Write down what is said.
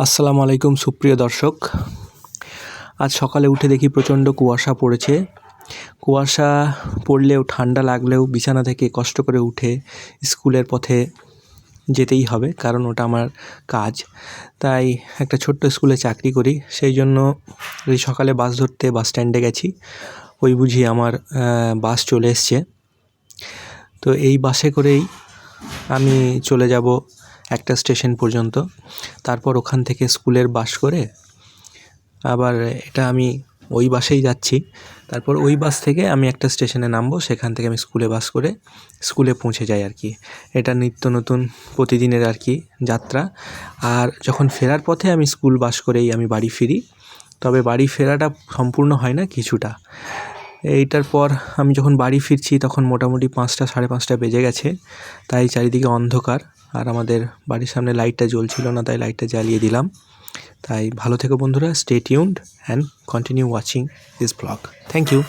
আসসালামু আলাইকুম সুপ্রিয় দর্শক। আজ সকালে উঠে দেখি প্রচণ্ড কুয়াশা পড়েছে। কুয়াশা পড়লেও ঠান্ডা লাগলেও বিছানা থেকে কষ্ট করে উঠে স্কুলের পথে যেতেই হবে, কারণ ওটা আমার কাজ। তাই একটা ছোট্ট স্কুলে চাকরি করি, সেই জন্য এই সকালে বাস ধরতে বাস স্ট্যান্ডে গেছি। ওই বুঝি আমার বাস চলে এসছে। তো এই বাসে করেই আমি চলে যাব একটা স্টেশন পর্যন্ত, তারপর ওখান থেকে স্কুলের বাস করে আবার এটা আমি ওই বাসেই যাচ্ছি। তারপর ওই বাস থেকে আমি একটা স্টেশনে নামবো, সেখান থেকে আমি স্কুলে বাস করে স্কুলে পৌঁছে যাই আর কি। এটা নিত্য নতুন প্রতিদিনের আর কি যাত্রা। আর যখন ফেরার পথে আমি স্কুল বাস করেই আমি বাড়ি ফিরি, তবে বাড়ি ফেরাটা সম্পূর্ণ হয় না, কিছুটা। এইটার পর আমি যখন বাড়ি ফিরছি তখন মোটামুটি 5টা সাড়ে 5টা বেজে গেছে। তাই চারিদিকে অন্ধকার, আর আমাদের বাড়ির সামনে লাইটটা জ্বলছিল না, তাই লাইটটা জ্বালিয়ে দিলাম। তাই ভালো থেকো বন্ধুরা, stay tuned and continue watching this blog. Thank you.